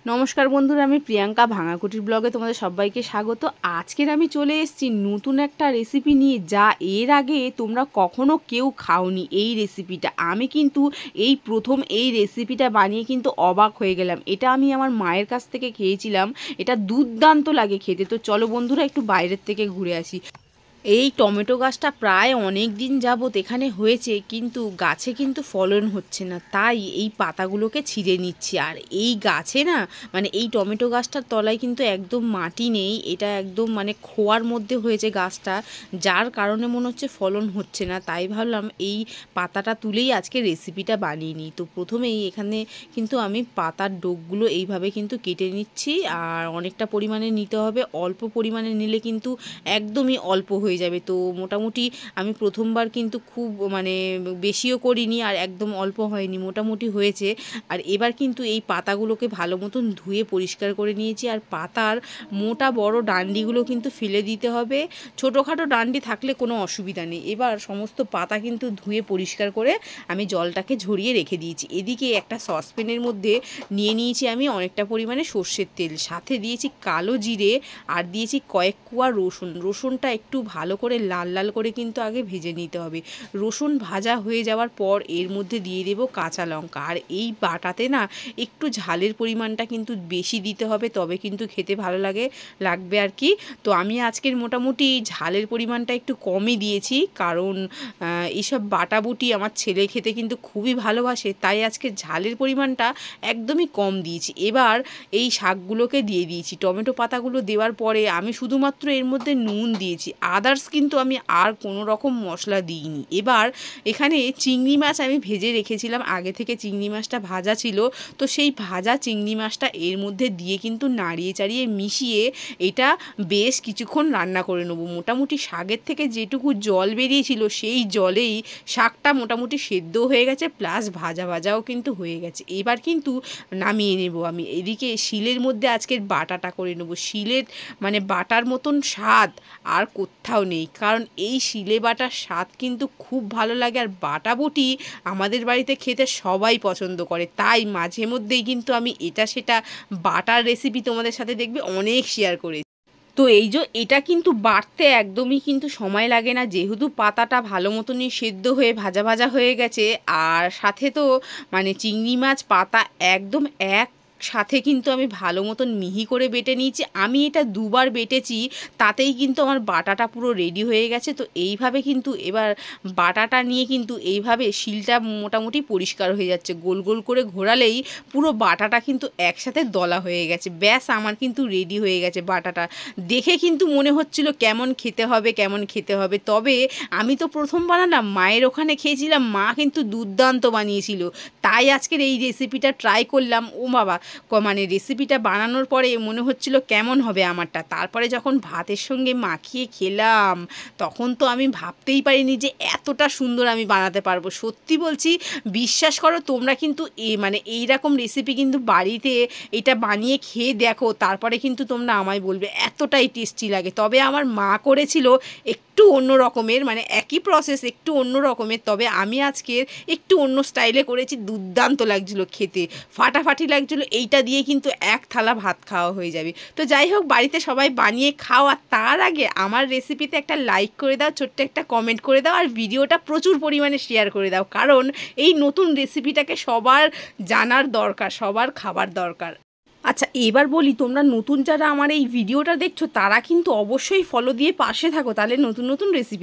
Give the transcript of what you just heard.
নমস্কার বন্ধুরা, আমি প্রিয়াঙ্কা ভাঙাকুটির ব্লগে তোমাদের সবাইকে স্বাগত। আজকের আমি চলে এসেছি নতুন একটা রেসিপি নিয়ে, যা এর আগে তোমরা কখনো কেউ খাওনি। এই রেসিপিটা আমি কিন্তু এই প্রথম এই রেসিপিটা বানিয়ে কিন্তু অবাক হয়ে গেলাম। এটা আমি আমার মায়ের কাছ থেকে খেয়েছিলাম, এটা দুর্দান্ত লাগে খেতে। তো চলো বন্ধুরা, একটু বাইরের থেকে ঘুরে আসি। এই টমেটো গাছটা প্রায় অনেক দিন যাবত এখানে হয়েছে, কিন্তু গাছে কিন্তু ফলন হচ্ছে না, তাই এই পাতাগুলোকে ছিঁড়ে নিচ্ছি। আর এই গাছে না, মানে এই টমেটো গাছটার তলায় কিন্তু একদম মাটি নেই, এটা একদম মানে খোয়ার মধ্যে হয়েছে গাছটা, যার কারণে মনে হচ্ছে ফলন হচ্ছে না। তাই ভাবলাম এই পাতাটা তুলেই আজকে রেসিপিটা বানিয়ে নিই। তো প্রথমেই এখানে কিন্তু আমি পাতার ডোকগুলো এইভাবে কিন্তু কেটে নিচ্ছি। আর অনেকটা পরিমাণে নিতে হবে, অল্প পরিমাণে নিলে কিন্তু একদমই অল্প হয়ে যাবে। তো মোটামুটি আমি প্রথমবার কিন্তু খুব মানে বেশিও করিনি, আর একদম অল্প হয়নি, মোটামুটি হয়েছে। আর এবার কিন্তু এই পাতাগুলোকে ভালো মতন ধুয়ে পরিষ্কার করে নিয়েছি। আর পাতার মোটা বড় ডান্ডিগুলো কিন্তু ফেলে দিতে হবে, ছোটোখাটো ডান্ডি থাকলে কোনো অসুবিধা নেই। এবার সমস্ত পাতা কিন্তু ধুয়ে পরিষ্কার করে আমি জলটাকে ঝরিয়ে রেখে দিয়েছি। এদিকে একটা সসপ্যানের মধ্যে নিয়ে নিয়েছি আমি অনেকটা পরিমাণে সর্ষের তেল, সাথে দিয়েছি কালো জিরে, আর দিয়েছি কয়েক কোয়া রসুন। রসুনটা একটু ভালো করে লাল লাল করে কিন্তু আগে ভেজে নিতে হবে। রসুন ভাজা হয়ে যাওয়ার পর এর মধ্যে দিয়ে দেব কাঁচা লঙ্কা। আর এই বাটাতে না একটু ঝালের পরিমাণটা কিন্তু বেশি দিতে হবে, তবে কিন্তু খেতে ভালো লাগবে আর কি। তো আমি আজকের মোটামুটি ঝালের পরিমাণটা একটু কমই দিয়েছি, কারণ এইসব বাটাবুটি আমার ছেলে খেতে কিন্তু খুবই ভালোবাসে, তাই আজকে ঝালের পরিমাণটা একদমই কম দিয়েছি। এবার এই শাকগুলোকে দিয়ে দিয়েছি। টমেটো পাতাগুলো দেওয়ার পরে আমি শুধুমাত্র এর মধ্যে নুন দিয়েছি, আদার্স কিন্তু আমি আর কোনো রকম মশলা দিইনি। এবার এখানে চিংড়ি মাছ আমি ভেজে রেখেছিলাম, আগে থেকে চিংড়ি মাছটা ভাজা ছিল, তো সেই ভাজা চিংড়ি মাছটা এর মধ্যে দিয়ে কিন্তু নাড়িয়ে চাড়িয়ে মিশিয়ে এটা বেশ কিছুক্ষণ রান্না করে নেবো। মোটামুটি শাকের থেকে যেটুকু জল বেরিয়েছিল সেই জলেই শাকটা মোটামুটি সেদ্ধ হয়ে গেছে, প্লাস ভাজা ভাজাও কিন্তু হয়ে গেছে। এবার কিন্তু নামিয়ে নেব আমি। এদিকে শিলের মধ্যে আজকের বাটাটা করে নেব। শিলের মানে বাটার মতন স্বাদ আর কোথাও নেই, কারণ এই শিলে বাটার স্বাদ কিন্তু খুব ভালো লাগে। আর বাটা বটি আমাদের বাড়িতে খেতে সবাই পছন্দ করে, তাই মাঝে মধ্যেই কিন্তু আমি এটা সেটা বাটার রেসিপি তোমাদের সাথে দেখবে অনেক শেয়ার করেছি। তো এই যে এটা কিন্তু বাটতে একদমই কিন্তু সময় লাগে না, যেহেতু পাতাটা ভালো মতনই সেদ্ধ হয়ে ভাজা ভাজা হয়ে গেছে। আর সাথে তো মানে চিংড়ি মাছ পাতা একদম সাথে কিন্তু আমি ভালো মতন মিহি করে বেটে নিয়েছি। আমি এটা দুবার বেটেছি, তাতেই কিন্তু আমার বাটাটা পুরো রেডি হয়ে গেছে। তো এইভাবে কিন্তু এবার বাটাটা নিয়ে কিন্তু এইভাবে শিলটা মোটামুটি পরিষ্কার হয়ে যাচ্ছে, গোল গোল করে ঘোরালেই পুরো বাটাটা কিন্তু একসাথে দলা হয়ে গেছে। ব্যাস, আমার কিন্তু রেডি হয়ে গেছে বাটাটা। দেখে কিন্তু মনে হচ্ছিল কেমন খেতে হবে কেমন খেতে হবে, তবে আমি তো প্রথম বানালাম, মায়ের ওখানে খেয়েছিলাম, মা কিন্তু দুর্দান্ত বানিয়েছিল, তাই আজকের এই রেসিপিটা ট্রাই করলাম। ও বাবা, মানে রেসিপিটা বানানোর পরে মনে হচ্ছিল কেমন হবে আমারটা, তারপরে যখন ভাতের সঙ্গে মাখিয়ে খেলাম তখন তো আমি ভাবতেই পারিনি যে এতটা সুন্দর আমি বানাতে পারবো। সত্যি বলছি, বিশ্বাস করো, তোমরা কিন্তু মানে এইরকম রেসিপি কিন্তু বাড়িতে এটা বানিয়ে খেয়ে দেখো, তারপরে কিন্তু তোমরা আমায় বলবে এতটাই টেস্টি লাগে। তবে আমার মা করেছিল একটু অন্য রকমের, মানে একই প্রসেস একটু অন্য রকমের, তবে আমি আজকের একটু অন্য স্টাইলে করেছি। দুর্দান্ত লাগছিলো খেতে, ফাটাফাটি লাগছিলো। এইটা দিয়ে কিন্তু এক থালা ভাত খাওয়া হয়ে যাবে। তো যাই হোক, বাড়িতে সবাই বানিয়ে খাও, আর তার আগে আমার রেসিপিতে একটা লাইক করে দাও, ছোট্ট একটা কমেন্ট করে দাও, আর ভিডিওটা প্রচুর পরিমাণে শেয়ার করে দাও, কারণ এই নতুন রেসিপিটাকে সবার জানার দরকার, সবার খাবার দরকার। আচ্ছা, এবার বলি, তোমরা নতুন যারা আমার এই ভিডিওটা দেখছো তারা কিন্তু অবশ্যই ফলো দিয়ে পাশে থাকো, তাহলে নতুন নতুন রেসিপি